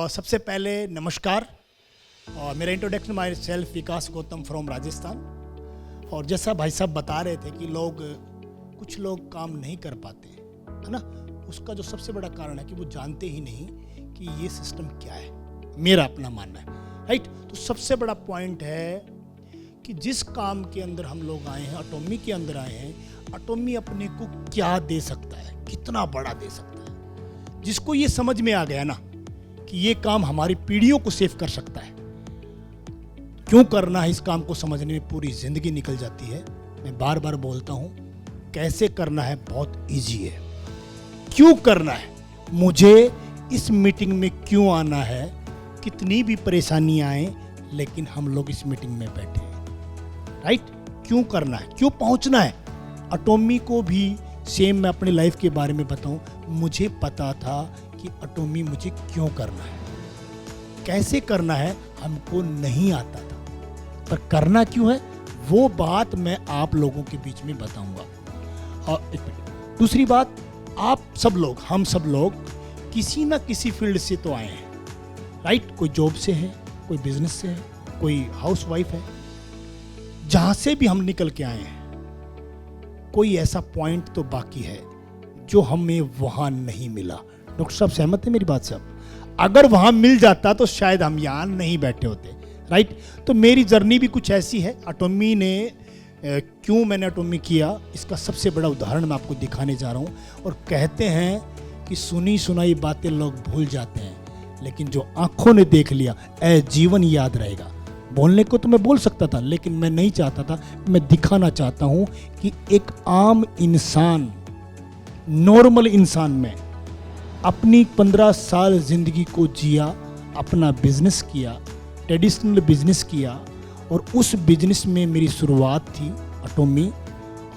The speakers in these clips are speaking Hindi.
सबसे पहले नमस्कार। मेरा introduction my self Vikas Gautam from Rajasthan. और जैसा भाई साहब बता रहे थे कि कुछ लोग काम नहीं कर पाते, है ना। उसका जो सबसे बड़ा कारण है कि वो जानते ही नहीं कि ये सिस्टम क्या है, मेरा अपना मानना है, राइट। तो सबसे बड़ा पॉइंट है कि जिस काम के अंदर हम लोग आए हैं, एटॉमी के अंदर आए हैं, एटॉमी अपने को क्या दे सकता है, कितना बड़ा दे सकता है। जिसको ये समझ में आ गया ना कि ये काम हमारी पीढ़ियों को सेव कर सकता है, क्यों करना है इस काम को समझने में पूरी जिंदगी निकल जाती है। मैं बार बार बोलता हूं, कैसे करना है बहुत इजी है, क्यों करना है, मुझे इस मीटिंग में क्यों आना है, कितनी भी परेशानी आए लेकिन हम लोग इस मीटिंग में बैठे हैं, राइट। क्यों करना है, क्यों पहुंचना है। एटॉमी को भी सेम मैं अपनी लाइफ के बारे में बताऊं, मुझे पता था कि एटॉमी मुझे क्यों करना है, कैसे करना है हमको नहीं आता था, पर करना क्यों है वो बात मैं आप लोगों के बीच में बताऊंगा। और दूसरी बात, आप सब लोग, हम सब लोग किसी ना किसी फील्ड से तो आए हैं, राइट। कोई जॉब से है, कोई बिजनेस से है, कोई हाउसवाइफ है। जहां से भी हम निकल के आए हैं, कोई ऐसा पॉइंट तो बाकी है जो हमें वहां नहीं मिला। डॉक्टर साहब सहमत है मेरी बात से? अगर वहां मिल जाता तो शायद हम यहां नहीं बैठे होते, राइट। तो मेरी जर्नी भी कुछ ऐसी है। एटॉमी ने क्यों मैंने एटॉमी किया, इसका सबसे बड़ा उदाहरण मैं आपको दिखाने जा रहा हूं। और कहते हैं कि सुनी सुनाई बातें लोग भूल जाते हैं, लेकिन जो आंखों ने देख लिया जीवन याद रहेगा। बोलने को तो मैं बोल सकता था, लेकिन मैं नहीं चाहता था। मैं दिखाना चाहता हूं कि एक आम इंसान, नॉर्मल इंसान में अपनी 15 साल जिंदगी को जिया, अपना बिजनेस किया, ट्रेडिशनल बिजनेस किया, और उस बिजनेस में मेरी शुरुआत थी एटॉमी।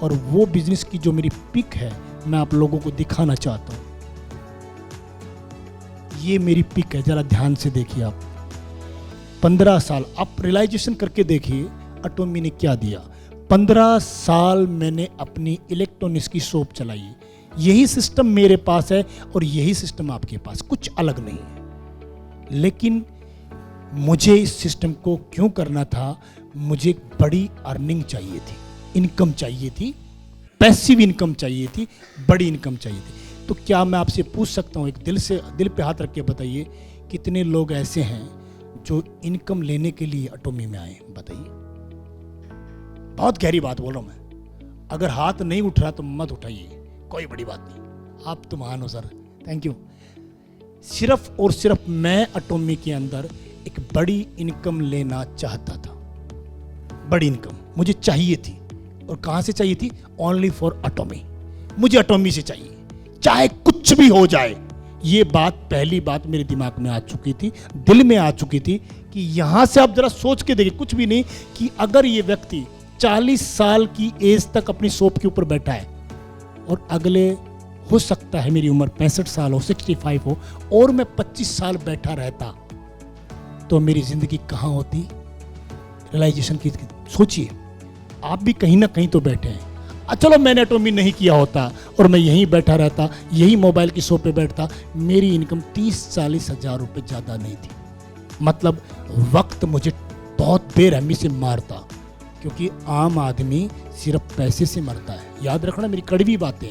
और वो बिजनेस की जो मेरी पिक है मैं आप लोगों को दिखाना चाहता हूँ। ये मेरी पिक है, जरा ध्यान से देखिए आप। 15 साल आप रियलाइजेशन करके देखिए एटॉमी ने क्या दिया। 15 साल मैंने अपनी इलेक्ट्रॉनिक्स की शॉप चलाई। यही सिस्टम मेरे पास है और यही सिस्टम आपके पास, कुछ अलग नहीं है। लेकिन मुझे इस सिस्टम को क्यों करना था, मुझे बड़ी अर्निंग चाहिए थी, इनकम चाहिए थी, पैसिव इनकम चाहिए थी, बड़ी इनकम चाहिए थी। तो क्या मैं आपसे पूछ सकता हूँ, एक दिल पे हाथ रख के बताइए, कितने लोग ऐसे हैं जो इनकम लेने के लिए एटॉमी में आए, बताइए। बहुत गहरी बात बोल रहा हूं मैं। अगर हाथ नहीं उठ रहा तो मत उठाइए, कोई बड़ी बात नहीं, आप तो महान हो सर, थैंक यू। सिर्फ और सिर्फ मैं एटॉमी के अंदर एक बड़ी इनकम लेना चाहता था। बड़ी इनकम मुझे चाहिए थी, और कहां से चाहिए थी? Only for एटॉमी। मुझे एटॉमी से चाहिए, चाहे कुछ भी हो जाए। ये बात, पहली बात मेरे दिमाग में आ चुकी थी, दिल में आ चुकी थी कि यहां से आप जरा सोच के देखिए, कुछ भी नहीं, कि अगर ये व्यक्ति 40 साल की एज तक अपनी शॉप के ऊपर बैठा है, और अगले हो सकता है मेरी उम्र 65 साल हो, 65 हो, और मैं 25 साल बैठा रहता, तो मेरी जिंदगी कहां होती। रियलाइजेशन की सोचिए, आप भी कहीं ना कहीं तो बैठे हैं। चलो मैंने एटॉमी नहीं किया होता और मैं यहीं बैठा रहता, यही मोबाइल की शॉप पे बैठता, मेरी इनकम 30-40 हजार रुपये ज़्यादा नहीं थी। मतलब वक्त मुझे बहुत बेरहमी से मारता, क्योंकि आम आदमी सिर्फ पैसे से मरता है। याद रखना मेरी कड़वी बातें।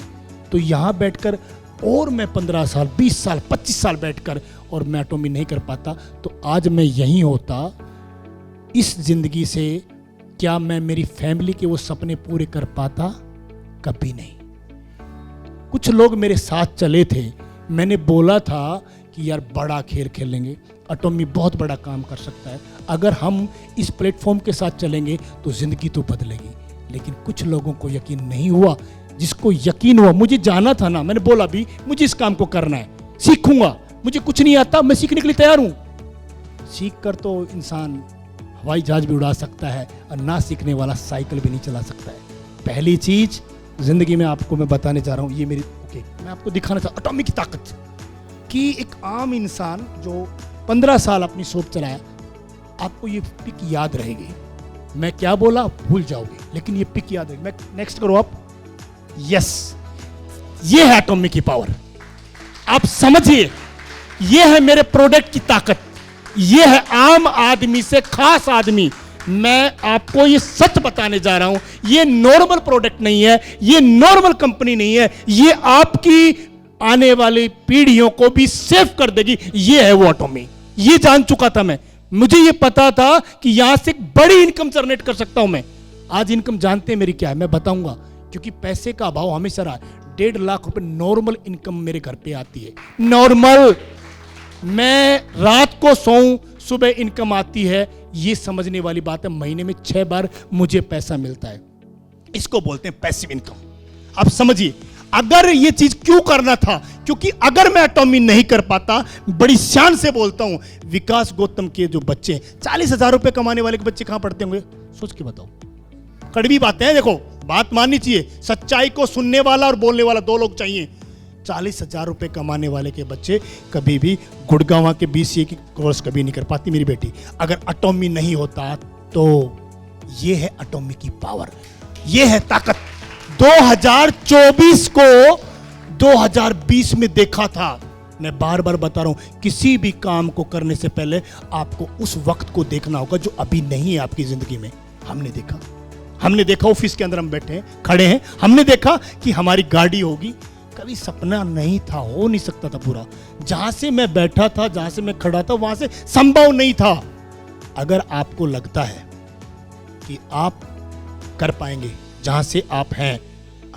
तो यहाँ बैठकर, और मैं 15 साल, 20 साल, 25 साल बैठकर, और मैं एटॉमी नहीं कर पाता, तो आज मैं यहीं होता। इस जिंदगी से क्या मैं मेरी फैमिली के वो सपने पूरे कर पाता? कभी नहीं। कुछ लोग मेरे साथ चले थे, मैंने बोला था कि यार बड़ा खेल खेलेंगे, एटॉमी बहुत बड़ा काम कर सकता है, अगर हम इस प्लेटफॉर्म के साथ चलेंगे तो जिंदगी तो बदलेगी। लेकिन कुछ लोगों को यकीन नहीं हुआ। जिसको यकीन हुआ, मुझे जाना था ना, मैंने बोला भी मुझे इस काम को करना है, सीखूंगा, मुझे कुछ नहीं आता, मैं सीखने के लिए तैयार हूं। सीख कर तो इंसान हवाई जहाज भी उड़ा सकता है, और ना सीखने वाला साइकिल भी नहीं चला सकता है। पहली चीज जिंदगी में आपको मैं बताने जा रहा हूं, ये मेरी मैं आपको दिखाना चाहता हूं एटॉमी की ताकत, कि एक आम इंसान जो 15 साल अपनी शॉप चलाया, आपको ये पिक याद रहेगी। मैं क्या बोला भूल जाओगे, लेकिन ये पिक याद रहेगी। मैं नेक्स्ट करो आप। यस, ये है एटॉमी की पावर। आप समझिए, ये है मेरे प्रोडक्ट की ताकत, ये है आम आदमी से खास आदमी। मैं आपको ये सच बताने जा रहा हूं, ये नॉर्मल प्रोडक्ट नहीं है, ये नॉर्मल कंपनी नहीं है, ये आपकी आने वाली पीढ़ियों को भी सेव कर देगी। ये है वो ऑटोमी। ये जान चुका था मैं, मुझे ये पता था कि यहां से एक बड़ी इनकम जनरेट कर सकता हूं मैं। आज इनकम जानते हैं मेरी क्या है, मैं बताऊंगा, क्योंकि पैसे का अभाव हमेशा रहा। 1.5 लाख रुपए नॉर्मल इनकम मेरे घर पे आती है, नॉर्मल। मैं रात को सोऊं, सुबह इनकम आती है, ये समझने वाली बात है। महीने में 6 बार मुझे पैसा मिलता है, इसको बोलते हैं पैसिव इनकम। अब समझिए, अगर ये चीज क्यों करना था, क्योंकि अगर मैं एटॉमी नहीं कर पाता, बड़ी शान से बोलता हूं, विकास गौतम के जो बच्चे 40,000 रुपए कमाने वाले के बच्चे कहां पढ़ते होंगे, सोच के बताओ। कड़वी बातें हैं, देखो बात माननी चाहिए, सच्चाई को सुनने वाला और बोलने वाला 2 लोग चाहिए। 40,000 रुपए कमाने वाले के बच्चे कभी भी गुड़गांव के BCA की कोर्स कभी नहीं कर पाती मेरी बेटी। अगर एटॉमी नहीं होता तो ये है एटॉमी की पावर, ये है ताकत। 2024 को 2020 में देखा था। मैं बार बार बता रहा हूं, किसी भी काम को करने से पहले आपको उस वक्त को देखना होगा जो अभी नहीं है आपकी जिंदगी में। हमने देखा ऑफिस के अंदर हम बैठे हैं, खड़े हैं, हमने देखा कि हमारी गाड़ी होगी। कभी सपना नहीं था, हो नहीं सकता था पूरा। जहां से मैं बैठा था, जहां से मैं खड़ा था, वहां से संभव नहीं था। अगर आपको लगता है कि आप कर पाएंगे जहां से आप हैं,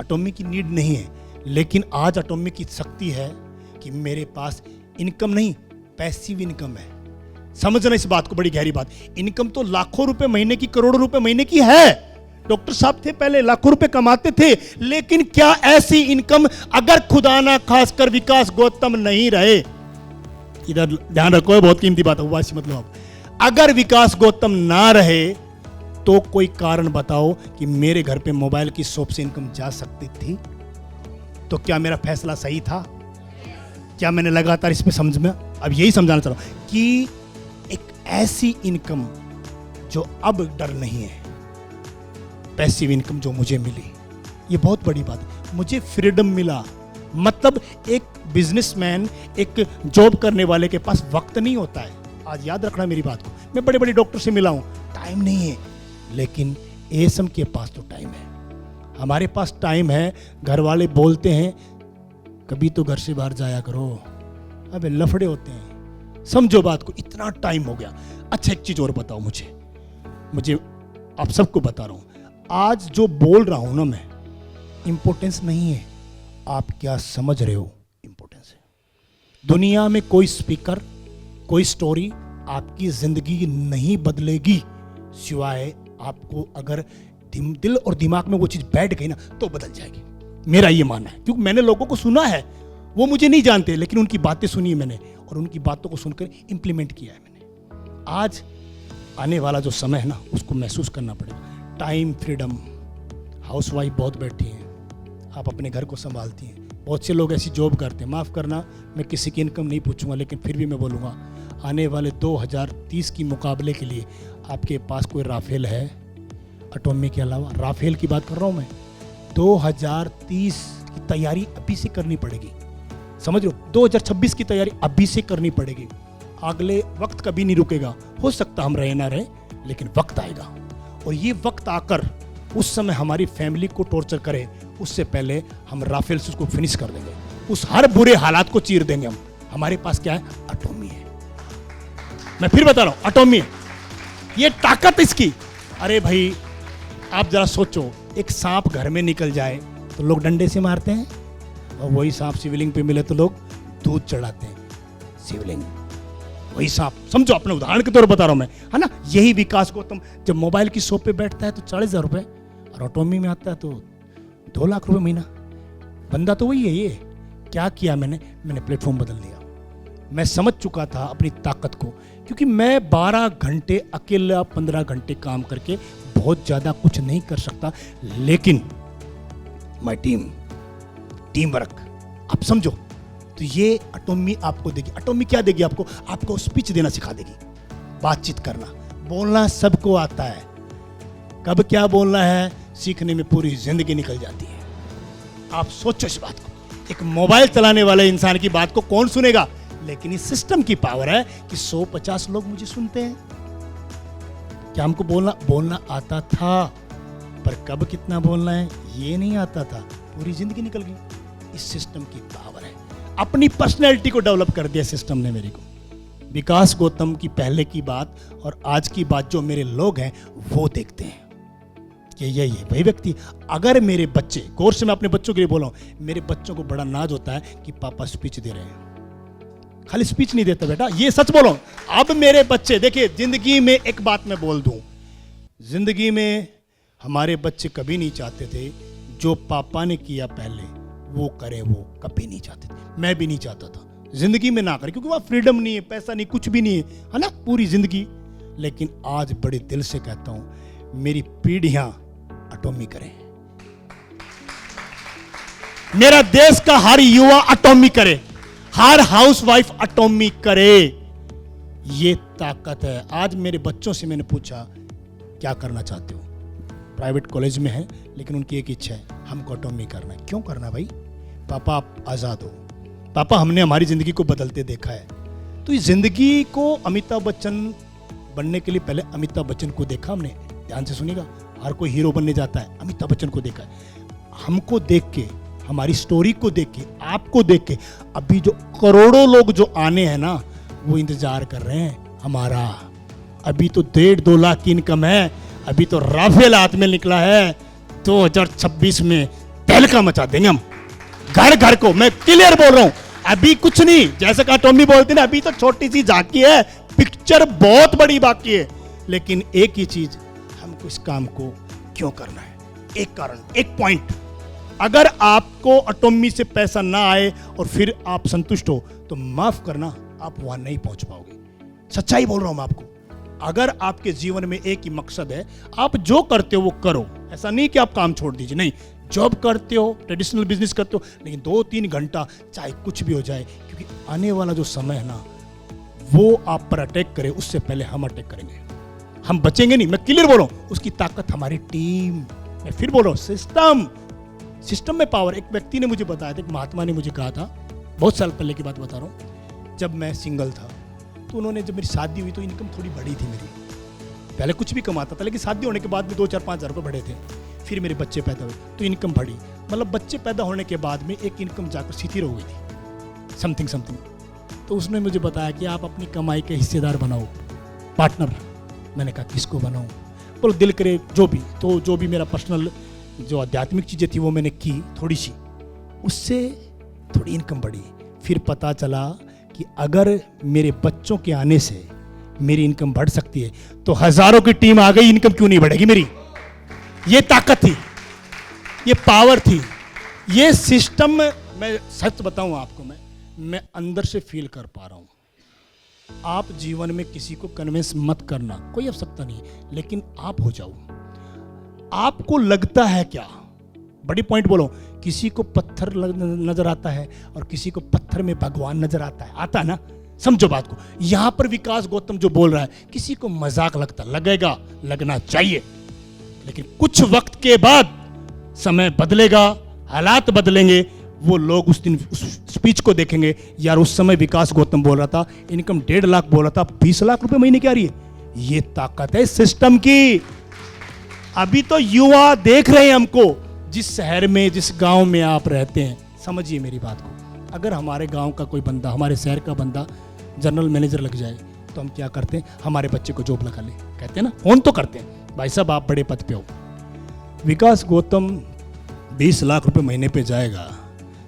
एटॉमी की नीड नहीं है। लेकिन आज एटॉमी की शक्ति है कि मेरे पास इनकम नहीं, पैसिव इनकम है। समझना इस बात को, बड़ी गहरी बात। इनकम तो लाखों रुपए महीने की, करोड़ों रुपए महीने की है। डॉक्टर साहब थे पहले, लाखों रुपए कमाते थे। लेकिन क्या ऐसी इनकम अगर खुदा ना खासकर विकास गौतम नहीं रहे, इधर ध्यान रखो, बहुत कीमती बात है, वासी मतलब आप, अगर विकास गौतम ना रहे तो कोई कारण बताओ कि मेरे घर पे मोबाइल की शॉप से इनकम जा सकती थी? तो क्या मेरा फैसला सही था? क्या मैंने लगातार इस पे समझ में, अब यही समझाना चाह रहा हूं कि एक ऐसी इनकम जो अब डर नहीं है, पैसिव इनकम जो मुझे मिली, ये बहुत बड़ी बात है। मुझे फ्रीडम मिला। मतलब एक बिजनेसमैन, एक जॉब करने वाले के पास वक्त नहीं होता है। आज याद रखना मेरी बात को, मैं बड़े बड़े डॉक्टर से मिला हूं, टाइम नहीं है। लेकिन एसम के पास तो टाइम है, हमारे पास टाइम है। घर वाले बोलते हैं कभी तो घर से बाहर जाया करो, अबे लफड़े होते हैं। समझो बात को, इतना टाइम हो गया। अच्छा एक चीज और बताओ मुझे आप सबको बता रहा हूं, आज जो बोल रहा हूं ना मैं, इंपॉर्टेंस नहीं है, आप क्या समझ रहे हो इंपॉर्टेंस है। दुनिया में कोई स्पीकर, कोई स्टोरी आपकी जिंदगी नहीं बदलेगी, सिवाय आपको अगर दिल और दिमाग में वो चीज बैठ गई ना तो बदल जाएगी। मेरा ये मानना है, क्योंकि मैंने लोगों को सुना है, वो मुझे नहीं जानते, लेकिन उनकी बातें सुनी है मैंने और उनकी बातों को सुनकर इंप्लीमेंट किया है मैंने। आज आने वाला जो समय है ना, उसको महसूस करना पड़ेगा। Time, freedom. हाउसवाइफ बहुत बैठी हैं, आप अपने घर को संभालती हैं। बहुत से लोग ऐसी जॉब करते हैं, माफ़ करना मैं किसी की इनकम नहीं पूछूंगा, लेकिन फिर भी मैं बोलूँगा, आने वाले 2030 की मुकाबले के लिए आपके पास कोई राफेल है एटॉमी के अलावा? राफेल की बात कर रहा हूँ मैं। 2030 की तैयारी अभी से करनी पड़ेगी, समझ लो। 2026 की तैयारी अभी से करनी पड़ेगी। अगले वक्त कभी नहीं रुकेगा। हो सकता हम रहे ना रहे, लेकिन वक्त आएगा, और ये वक्त आकर उस समय हमारी फैमिली को टॉर्चर करे, उससे पहले हम राफेल से उसको फिनिश कर देंगे। उस हर बुरे हालात को चीर देंगे हम। हमारे पास क्या है? एटॉमी है। मैं फिर बता रहा हूं, एटॉमी है, ये ताकत इसकी। अरे भाई आप जरा सोचो, एक सांप घर में निकल जाए तो लोग डंडे से मारते हैं, और वही सांप शिवलिंग पे मिले तो लोग दूध चढ़ाते हैं। शिवलिंग, वही सांप, समझो, अपने उदाहरण के तौर पर बता रहा हूं मैं, है ना। यही विकास गौतम जब मोबाइल की शॉप पे बैठता है तो 40,000 रुपए, और एटॉमी में आता है तो 2 लाख रुपए महीना। बंदा तो वही है। ये क्या किया मैंने प्लेटफॉर्म बदल दिया। मैं समझ चुका था अपनी ताकत को, क्योंकि मैं 12 घंटे अकेला 15 घंटे काम करके बहुत ज्यादा कुछ नहीं कर सकता, लेकिन माय टीम वर्क, आप समझो। तो ये एटॉमी आपको देगी। एटॉमी क्या देगी आपको? आपको स्पीच देना सिखा देगी, बातचीत करना, बोलना सबको आता है। कब क्या बोलना है सीखने में पूरी जिंदगी निकल जाती है। आप सोचो इस बात को। एक मोबाइल चलाने वाले इंसान की बात को कौन सुनेगा? लेकिन इस सिस्टम की पावर है कि 150 लोग मुझे सुनते हैं। क्या हमको बोलना आता था, पर कब कितना बोलना है ये नहीं आता था, पूरी जिंदगी निकल गई। इस सिस्टम की पावर है। अपनी पर्सनैलिटी को डेवलप कर दिया सिस्टम ने मेरे को। विकास गौतम की पहले की बात और आज की बात जो मेरे लोग हैं वो देखते हैं कि यही है वही व्यक्ति। अगर मेरे बच्चे, गौर से मैं अपने बच्चों के लिए बोला हूं, मेरे बच्चों को बड़ा नाज होता है कि पापा स्पीच दे रहे हैं। खाली स्पीच नहीं देता बेटा, ये सच बोलो। अब मेरे बच्चे देखिए, जिंदगी में एक बात मैं बोल दूं, जिंदगी में हमारे बच्चे कभी नहीं चाहते थे जो पापा ने किया पहले वो करे, वो कभी नहीं चाहते थे। मैं भी नहीं चाहता था जिंदगी में ना करे, क्योंकि वहां फ्रीडम नहीं है, पैसा नहीं, कुछ भी नहीं है ना, पूरी जिंदगी। लेकिन आज बड़े दिल से कहता हूं, मेरी पीढ़ियां एटॉमी करें, मेरा देश का हर युवा एटॉमी करे, हर हाउसवाइफ एटॉमी करे। ये ताकत है। आज मेरे बच्चों से मैंने पूछा क्या करना चाहते हो, प्राइवेट कॉलेज में है, लेकिन उनकी एक इच्छा है, हमको एटॉमी करना है। क्यों करना भाई? पापा आप आजाद हो, पापा हमने हमारी जिंदगी को बदलते देखा है। तो इस जिंदगी को अमिताभ बच्चन बनने के लिए पहले अमिताभ बच्चन को देखा हमने। ध्यान से सुनिएगा, हर कोई हीरो बनने जाता है, अमिताभ बच्चन को देखा है। हमको देख के, हमारी स्टोरी को देख के, आपको देख के अभी जो करोड़ों लोग जो आने हैं ना, वो इंतजार कर रहे हैं हमारा। अभी तो 1.5-2 लाख की इनकम है, अभी तो राफेल हाथ में निकला है। 2026 में तहलका मचा देंगे हम, घर घर को। मैं क्लियर बोल रहा हूं, अभी कुछ नहीं, जैसे कहा टॉमी बोलते ना, अभी तो छोटी सी झांकी है, पिक्चर बहुत बड़ी बाकी है। लेकिन एक ही चीज, हमको इस काम को क्यों करना है? एक कारण, एक पॉइंट। अगर आपको एटॉमी से पैसा ना आए और फिर आप संतुष्ट हो, तो माफ करना, आप वहां नहीं पहुंच पाओगे। सच्चाई बोल रहा हूं मैं आपको। अगर आपके जीवन में एक ही मकसद है, आप जो करते हो वो करो। ऐसा नहीं कि आप काम छोड़ दीजिए, नहीं। जॉब करते हो, ट्रेडिशनल बिजनेस करते हो, लेकिन 2-3 घंटा चाहे कुछ भी हो जाए, क्योंकि आने वाला जो समय है ना, वो आप पर अटैक करे, उससे पहले हम अटैक करेंगे। हम बचेंगे नहीं, मैं क्लियर बोल रहा हूं। उसकी ताकत हमारी टीम। मैं फिर बोल रहा हूं, सिस्टम में पावर। एक व्यक्ति ने मुझे बताया था, एक महात्मा ने मुझे कहा था, बहुत साल पहले की बात बता रहा हूं, जब मैं सिंगल था, तो उन्होंने, जब मेरी शादी हुई तो इनकम थोड़ी बढ़ी थी मेरी। पहले कुछ भी कमाता था, लेकिन शादी होने के बाद भी 2-4-5 हज़ार रुपये बढ़े थे। फिर मेरे बच्चे पैदा हुए तो इनकम बढ़ी। मतलब बच्चे पैदा होने के बाद में एक इनकम जाकर शिथिल हो गई थी, समथिंग। तो उसने मुझे बताया कि आप अपनी कमाई के हिस्सेदार बनाओ, पार्टनर। मैंने कहा किसको बनाऊं? बोलो दिल करे जो भी। तो जो भी मेरा पर्सनल जो आध्यात्मिक चीज़ें थी वो मैंने की थोड़ी सी, उससे थोड़ी इनकम बढ़ी। फिर पता चला कि अगर मेरे बच्चों के आने से मेरी इनकम बढ़ सकती है, तो हजारों की टीम आ गई, इनकम क्यों नहीं बढ़ेगी मेरी? ये ताकत थी, ये पावर थी, ये सिस्टम। मैं सच बताऊं आपको, मैं अंदर से फील कर पा रहा हूं। आप जीवन में किसी को कन्विंस मत करना, कोई आवश्यकता नहीं, लेकिन आप हो जाओ। आपको लगता है क्या? बड़ी पॉइंट बोलो। किसी को पत्थर नजर आता है और किसी को पत्थर में भगवान नजर आता है ना? समझो बात को। यहां पर विकास गौतम जो बोल रहा है, किसी को मजाक लगेगा, लगना चाहिए, लेकिन कुछ वक्त के बाद समय बदलेगा, हालात बदलेंगे। वो लोग उस दिन उस स्पीच को देखेंगे, यार उस समय विकास गौतम बोल रहा था, इनकम 1.5 लाख बोल रहा था, 20 लाख रुपए महीने की आ रही है। ये ताकत है सिस्टम की। अभी तो युवा देख रहे हैं हमको, जिस शहर में, जिस गांव में आप रहते हैं। समझिए मेरी बात को। अगर हमारे गांव का कोई बंदा, हमारे शहर का बंदा जनरल मैनेजर लग जाए, तो हम क्या करते हैं? हमारे बच्चे को जॉब लगा ले, कहते हैं ना, फोन तो करते हैं, भाई साहब आप बड़े पद पे हो। विकास गौतम 20 लाख रुपए महीने पे जाएगा,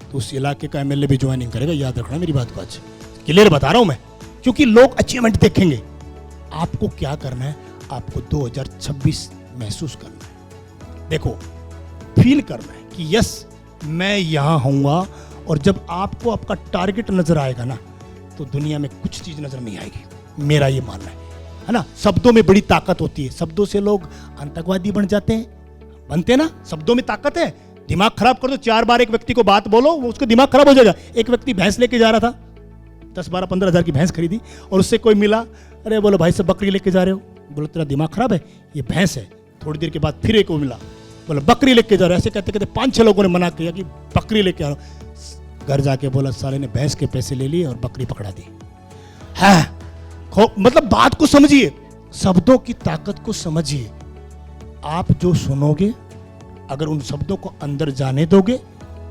तो उस इलाके का एमएलए भी ज्वाइनिंग करेगा। याद रखना मेरी बात को, आज क्लियर बता रहा हूं मैं, क्योंकि लोग अचीवमेंट देखेंगे। आपको क्या करना है? आपको 2026 महसूस करना है। देखो, फील करना है कि यस मैं यहां होऊंगा। और जब आपको आपका टारगेट नजर आएगा ना, तो दुनिया में कुछ चीज नजर नहीं आएगी। मेरा ये मानना है ना। शब्दों में बड़ी ताकत होती है। शब्दों से लोग आतंकवादी बन जाते हैं, बनते हैं ना। शब्दों में ताकत है। दिमाग खराब कर दो, 4 बार एक व्यक्ति को बात बोलो, वो उसका दिमाग खराब हो जाएगा। एक व्यक्ति भैंस लेके जा रहा था, 10-12-15 हज़ार की भैंस खरीदी, और उससे कोई मिला, अरे बोलो भाई साहब बकरी लेके जा रहे हो? बोलो तेरा दिमाग खराब है, ये भैंस है। थोड़ी देर के बाद फिर एक को मिला, बोलो बकरी लेके जा रहे हो। ऐसे कहते कहते 5-6 लोगों ने मना किया कि बकरी लेके आ रहा हूं। घर जाके बोला साले ने भैंस के पैसे ले लिए और बकरी पकड़ा दी है। मतलब बात को समझिए, शब्दों की ताकत को समझिए। आप जो सुनोगे, अगर उन शब्दों को अंदर जाने दोगे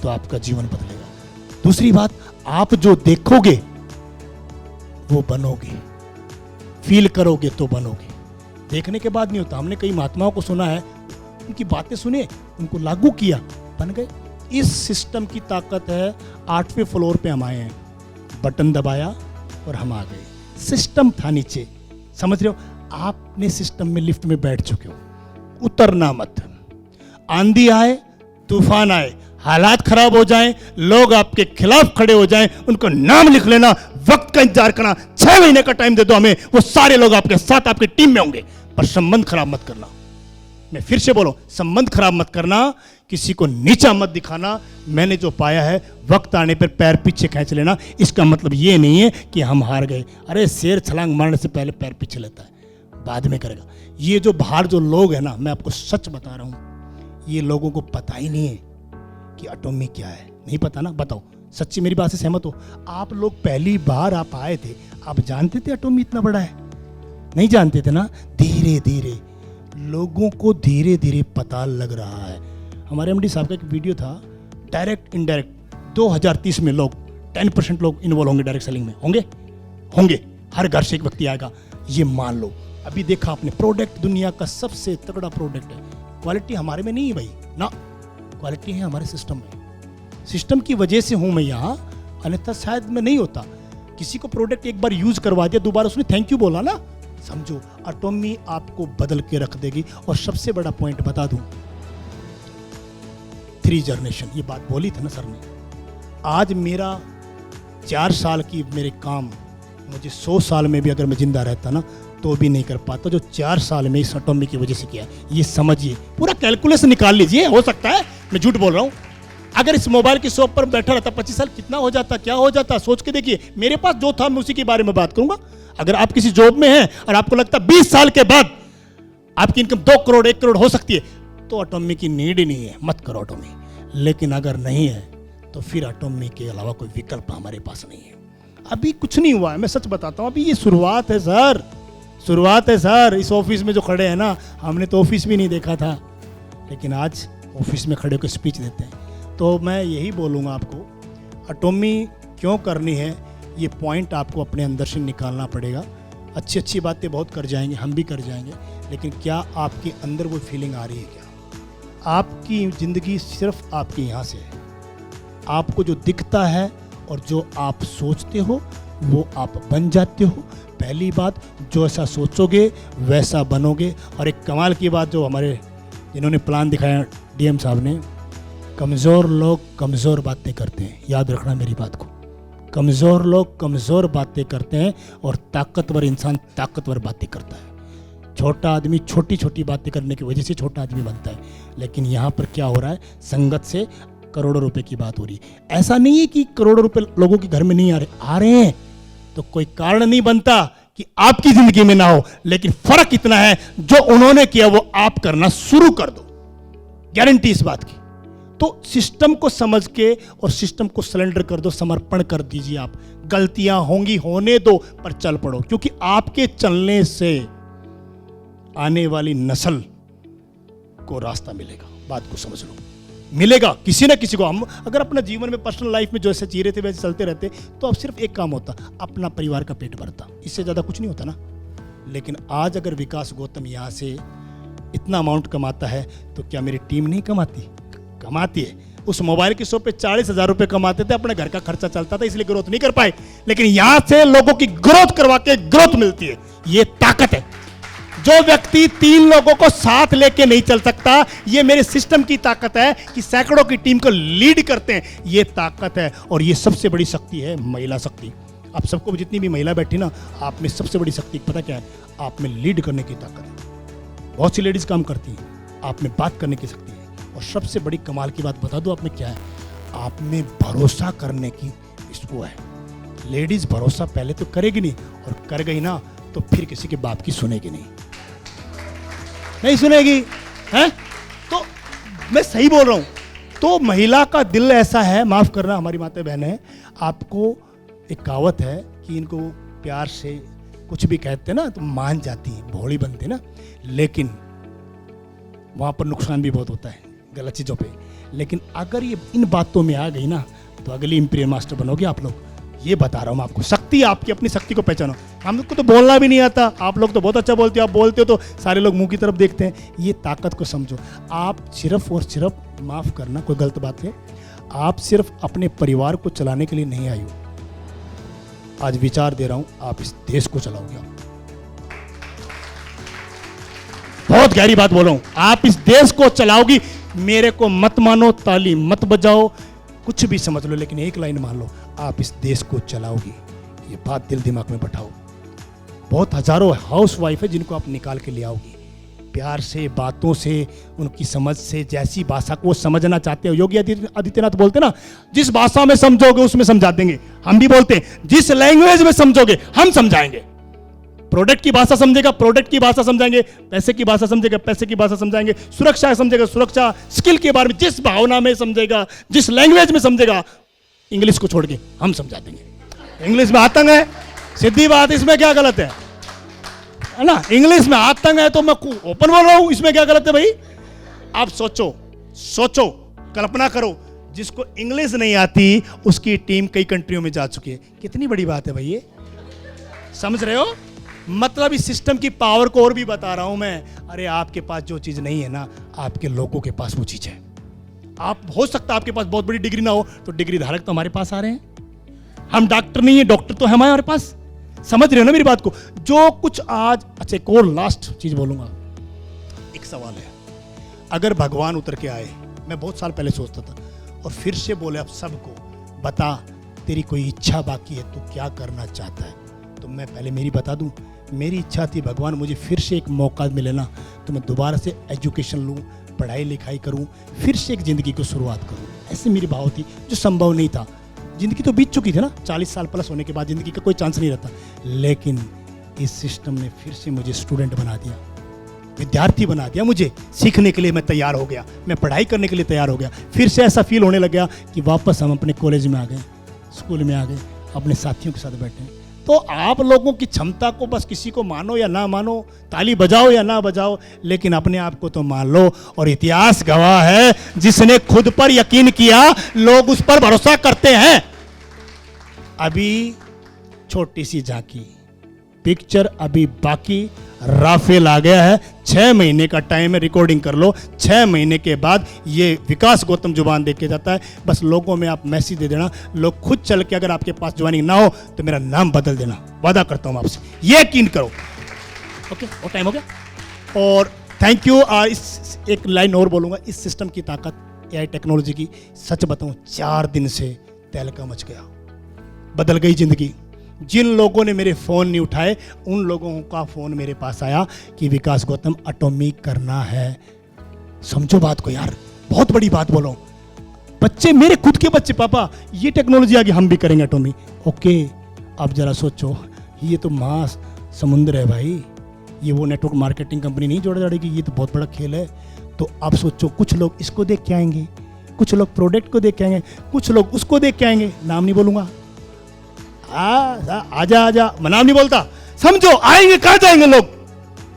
तो आपका जीवन बदलेगा। दूसरी बात, आप जो देखोगे वो बनोगे, फील करोगे तो बनोगे। देखने के बाद नहीं होता। हमने कई महात्माओं को सुना है, उनकी बातें सुने, उनको लागू किया, बन गए। इस सिस्टम की ताकत है। 8वें फ्लोर पे हम आए हैं, बटन दबाया और हम आ गए। सिस्टम था नीचे, समझ रहे हो? आपने सिस्टम में लिफ्ट में बैठ चुके हो, उतरना मत। आंधी आए, तूफान आए, हालात खराब हो जाएं, लोग आपके खिलाफ खड़े हो जाएं, उनको नाम लिख लेना, वक्त का इंतजार करना, 6 महीने का टाइम दे दो हमें, वो सारे लोग आपके साथ आपकी टीम में होंगे। पर संबंध खराब मत करना। मैं फिर से बोलो, संबंध खराब मत करना, किसी को नीचा मत दिखाना। मैंने जो पाया है, वक्त आने पर पैर पीछे खींच लेना। इसका मतलब ये नहीं है कि हम हार गए। अरे शेर छलांग मारने से पहले पैर पीछे लेता है, बाद में करेगा। ये जो बाहर जो लोग हैं ना, मैं आपको सच बता रहा हूं, ये लोगों को पता ही नहीं है कि एटॉमी क्या है। नहीं पता ना? बताओ, सच्ची मेरी बात से सहमत हो? आप लोग पहली बार आप आए थे, आप जानते थे एटॉमी इतना बड़ा है? नहीं जानते थे ना। धीरे धीरे लोगों को धीरे धीरे पता लग रहा है। हमारे एमडी साहब का एक वीडियो था, डायरेक्ट इनडायरेक्ट 2030 में लोग 10% लोग इन्वॉल्व होंगे डायरेक्ट सेलिंग में। होंगे हर घर से एक व्यक्ति आएगा, ये मान लो। अभी देखा आपने, प्रोडक्ट दुनिया का सबसे तगड़ा प्रोडक्ट है। क्वालिटी हमारे में नहीं है भाई ना, क्वालिटी है हमारे सिस्टम में। सिस्टम की वजह से हूं मैं यहाँ, अन्यथा शायद मैं नहीं होता। किसी को प्रोडक्ट एक बार यूज करवा दिया, दोबारा उसने थैंक यू बोला ना, समझो एटॉमी आपको बदल के रख देगी। और सबसे बड़ा पॉइंट बता दूं, 3 जनरेशन, ये बात बोली थी ना सर ने। आज मेरा 4 साल की मेरे काम, मुझे 100 साल में भी अगर मैं जिंदा रहता ना तो भी नहीं कर पाता, जो 4 साल में इस एटॉमी की वजह से किया। ये समझिए, पूरा कैलकुलेशन निकाल लीजिए। हो सकता है मैं झूठ बोल रहा हूँ। अगर इस मोबाइल की शॉप पर बैठा रहता 25 साल, कितना हो जाता, क्या हो जाता, सोच के देखिए। मेरे पास जो था मैं उसी के बारे में बात करूंगा। अगर आप किसी जॉब में हैं और आपको लगता 20 साल के बाद आपकी इनकम 2 करोड़ 1 करोड़ हो सकती है, तो एटॉमी की नीड ही नहीं है, मत करो एटॉमी। लेकिन अगर नहीं है तो फिर एटॉमी के अलावा कोई विकल्प हमारे पास नहीं है। अभी कुछ नहीं हुआ है, मैं सच बताता हूं, अभी ये शुरुआत है सर, शुरुआत है सर। इस ऑफिस में जो खड़े हैं ना, हमने तो ऑफिस भी नहीं देखा था, लेकिन आज ऑफिस में खड़े होकर स्पीच देते हैं। तो मैं यही बोलूँगा आपको, एटॉमी क्यों करनी है, ये पॉइंट आपको अपने अंदर से निकालना पड़ेगा। अच्छी अच्छी बातें बहुत कर जाएंगे, हम भी कर जाएंगे, लेकिन क्या आपके अंदर वो फीलिंग आ रही है? क्या आपकी ज़िंदगी सिर्फ आपके यहाँ से है? आपको जो दिखता है और जो आप सोचते हो वो आप बन जाते हो। पहली बात, जो ऐसा सोचोगे वैसा बनोगे। और एक कमाल की बात, जो हमारे जिन्होंने प्लान दिखाया डीएम साहब ने, कमज़ोर लोग कमज़ोर बातें करते हैं, याद रखना मेरी बात को। कमज़ोर लोग कमज़ोर बातें करते हैं और ताकतवर इंसान ताकतवर बातें करता है। छोटा आदमी छोटी छोटी बातें करने की वजह से छोटा आदमी बनता है। लेकिन यहाँ पर क्या हो रहा है, संगत से करोड़ों रुपए की बात हो रही है। ऐसा नहीं है कि करोड़ों रुपए लोगों के घर में नहीं आ रहे हैं, तो कोई कारण नहीं बनता कि आपकी जिंदगी में ना हो। लेकिन फर्क इतना है, जो उन्होंने किया वो आप करना शुरू कर दो, गारंटी इस बात की। तो सिस्टम को समझ के और सिस्टम को सरेंडर कर दो, समर्पण कर दीजिए। आप गलतियां होंगी, होने दो, पर चल पड़ो, क्योंकि आपके चलने से आने वाली नस्ल को रास्ता मिलेगा। बात को समझ लो, मिलेगा किसी ना किसी को। हम अगर अपना जीवन में पर्सनल लाइफ में जैसे जी रहे थे वैसे चलते रहते, तो अब सिर्फ एक काम होता, अपना परिवार का पेट भरता, इससे ज्यादा कुछ नहीं होता ना। लेकिन आज अगर विकास गौतम यहां से इतना अमाउंट कमाता है, तो क्या मेरी टीम नहीं कमाती? कमाती है। उस मोबाइल की शॉप पे 40,000 रुपए कमाते थे, अपने घर का खर्चा चलता था, इसलिए ग्रोथ नहीं कर पाए। लेकिन यहां से लोगों की ग्रोथ करवा के ग्रोथ मिलती है। ये ताकत है। जो व्यक्ति 3 लोगों को साथ लेके नहीं चल सकता, ये मेरे सिस्टम की ताकत है कि सैकड़ों की टीम को लीड करते हैं, ये ताकत है। और ये सबसे बड़ी शक्ति है महिला शक्ति। आप सबको, जितनी भी महिला बैठी ना, आप में सबसे बड़ी शक्ति पता क्या है? आप में लीड करने की ताकत है। बहुत सी लेडीज काम करती हैं, आप में बात करने की शक्ति है। और सबसे बड़ी कमाल की बात बता दो आप में क्या है? आप में भरोसा करने की इसको है। लेडीज भरोसा पहले तो करेगी नहीं, और कर गई ना तो फिर किसी के बाप की सुनेगी नहीं सुनेगी, हैं? तो मैं सही बोल रहा हूं। तो महिला का दिल ऐसा है, माफ करना हमारी माता बहन है, आपको एक कहावत है कि इनको प्यार से कुछ भी कहते हैं ना तो मान जाती है, भोली बनती है ना, लेकिन वहां पर नुकसान भी बहुत होता है गलत चीजों पे। लेकिन अगर ये इन बातों में आ गई ना तो अगली इंपीरियल मास्टर बनोगे आप लोग, ये बता रहा हूँ मैं आपको। शक्ति, आपकी अपनी शक्ति को पहचानो। हम लोग को तो बोलना भी नहीं आता, आप लोग तो बहुत अच्छा बोलते हो, आप बोलते हो तो सारे लोग मुंह की तरफ देखते हैं। ये ताकत को समझो। आप सिर्फ और सिर्फ, माफ करना कोई गलत बात है, आप सिर्फ अपने परिवार को चलाने के लिए नहीं आई हो। आज विचार दे रहा हूं, आप इस देश को चलाओगे। बहुत गहरी बात बोल रहा हूं, आप इस देश को चलाओगी। मेरे को मत मानो, ताली मत बजाओ, कुछ भी समझ लो, लेकिन एक लाइन मान लो, आप इस देश को चलाओगी। ये बात दिल दिमाग में बैठाओ। बहुत हजारों हाउस वाइफ है जिनको आप निकाल के ले आओगी, प्यार से, बातों से, उनकी समझ से, जैसी भाषा को वो समझना चाहते हो। योगी आदित्यनाथ बोलते ना, जिस भाषा में समझोगे उसमें समझा देंगे। हम भी बोलते हैं, जिस लैंग्वेज में समझोगे हम समझाएंगे। प्रोडक्ट की भाषा समझेगा, प्रोडक्ट की भाषा समझाएंगे। पैसे की भाषा समझेगा, पैसे की भाषा समझाएंगे। सुरक्षा समझेगा, सुरक्षा, स्किल के बारे में, जिस भावना में समझेगा, जिस लैंग्वेज में समझेगा, इंग्लिश को छोड़ के हम समझा देंगे। इंग्लिश में आतंक है, सीधी बात, इसमें क्या गलत है ना? इंग्लिश में आतंक है तो मैं ओपन बोल रहा हूं, इसमें क्या गलत है भाई? आप सोचो, सोचो, कल्पना करो, जिसको इंग्लिश नहीं आती उसकी टीम कई कंट्रियों में जा चुकी है। कितनी बड़ी बात है भाई ये, समझ रहे हो? मतलब इस सिस्टम की पावर को और भी बता रहा हूं मैं। अरे आपके पास जो चीज नहीं है ना, आपके लोगों के पास वो चीज है। आप, हो सकता है आपके पास बहुत बड़ी डिग्री ना हो, तो डिग्री धारक तो हमारे पास आ रहे हैं। हम डॉक्टर नहीं है, डॉक्टर तो है हमारे पास। समझ रहे हो ना मेरी बात को? जो कुछ आज, अच्छा एक और लास्ट चीज बोलूंगा। एक सवाल है, अगर भगवान उतर के आए, मैं बहुत साल पहले सोचता था, और फिर से बोले आप सबको, बता तेरी कोई इच्छा बाकी है, तू क्या करना चाहता है? तो मैं पहले मेरी बता दूं, मेरी इच्छा थी भगवान मुझे फिर से एक मौका मिले ना, तो मैं दोबारा से एजुकेशन लूं, पढ़ाई लिखाई करूं, फिर से एक ज़िंदगी को शुरुआत करूं। ऐसी मेरी भाव थी, जो संभव नहीं था। ज़िंदगी तो बीत चुकी थी ना, 40 साल प्लस होने के बाद ज़िंदगी का कोई चांस नहीं रहता। लेकिन इस सिस्टम ने फिर से मुझे स्टूडेंट बना दिया, विद्यार्थी बना दिया। मुझे सीखने के लिए मैं तैयार हो गया, मैं पढ़ाई करने के लिए तैयार हो गया। फिर से ऐसा फील होने लग गया कि वापस हम अपने कॉलेज में आ गए, स्कूल में आ गए, अपने साथियों के साथ बैठे। तो आप लोगों की क्षमता को बस किसी को मानो या ना मानो, ताली बजाओ या ना बजाओ, लेकिन अपने आप को तो मान लो। और इतिहास गवाह है, जिसने खुद पर यकीन किया लोग उस पर भरोसा करते हैं। अभी छोटी सी झांकी, पिक्चर अभी बाकी। राफेल आ गया है, 6 महीने का टाइम है, रिकॉर्डिंग कर लो। 6 महीने के बाद ये विकास गौतम जुबान दे के जाता है। बस लोगों में आप मैसेज दे देना, लोग खुद चल के, अगर आपके पास ज्वाइनिंग ना हो तो मेरा नाम बदल देना, वादा करता हूं आपसे, ये यकीन करो। ओके, और टाइम हो गया। और थैंक यू। इस एक लाइन और बोलूंगा, इस सिस्टम की ताकत, एआई टेक्नोलॉजी की, सच बताऊं 4 दिन से तहलका मच गया, बदल गई जिंदगी। जिन लोगों ने मेरे फ़ोन नहीं उठाए, उन लोगों का फ़ोन मेरे पास आया कि विकास गौतम एटॉमिक करना है। समझो बात को यार, बहुत बड़ी बात बोलो। बच्चे, मेरे खुद के बच्चे, पापा ये टेक्नोलॉजी आ गई, हम भी करेंगे एटॉमिक। ओके, अब जरा सोचो, ये तो महा समुद्र है भाई, ये वो नेटवर्क मार्केटिंग कंपनी नहीं जोड़ जाएगी, ये तो बहुत बड़ा खेल है। तो अब सोचो, कुछ लोग इसको देख के आएंगे, कुछ लोग प्रोडक्ट को देख के आएंगे, कुछ लोग उसको देख के आएंगे। नाम नहीं बोलूंगा, आजा आजा, मैं नाम नहीं बोलता। समझो आएंगे, कहां जाएंगे लोग?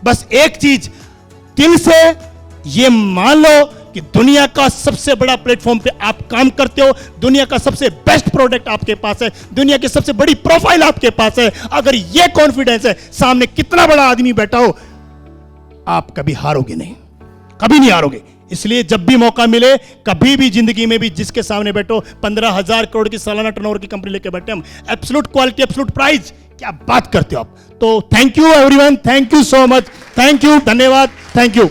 बस एक चीज दिल से ये मान लो कि दुनिया का सबसे बड़ा प्लेटफॉर्म पे आप काम करते हो, दुनिया का सबसे बेस्ट प्रोडक्ट आपके पास है, दुनिया की सबसे बड़ी प्रोफाइल आपके पास है। अगर ये कॉन्फिडेंस है, सामने कितना बड़ा आदमी बैठा हो, आप कभी हारोगे नहीं, कभी नहीं हारोगे। इसलिए जब भी मौका मिले, कभी भी जिंदगी में भी जिसके सामने बैठो, 15,000 करोड़ की सालाना टर्नओवर की कंपनी लेके बैठे हम, एब्सोल्यूट क्वालिटी, एब्सोल्यूट प्राइस, क्या बात करते हो आप। तो thank you everyone, thank you so much, thank you, धन्यवाद, थैंक यू।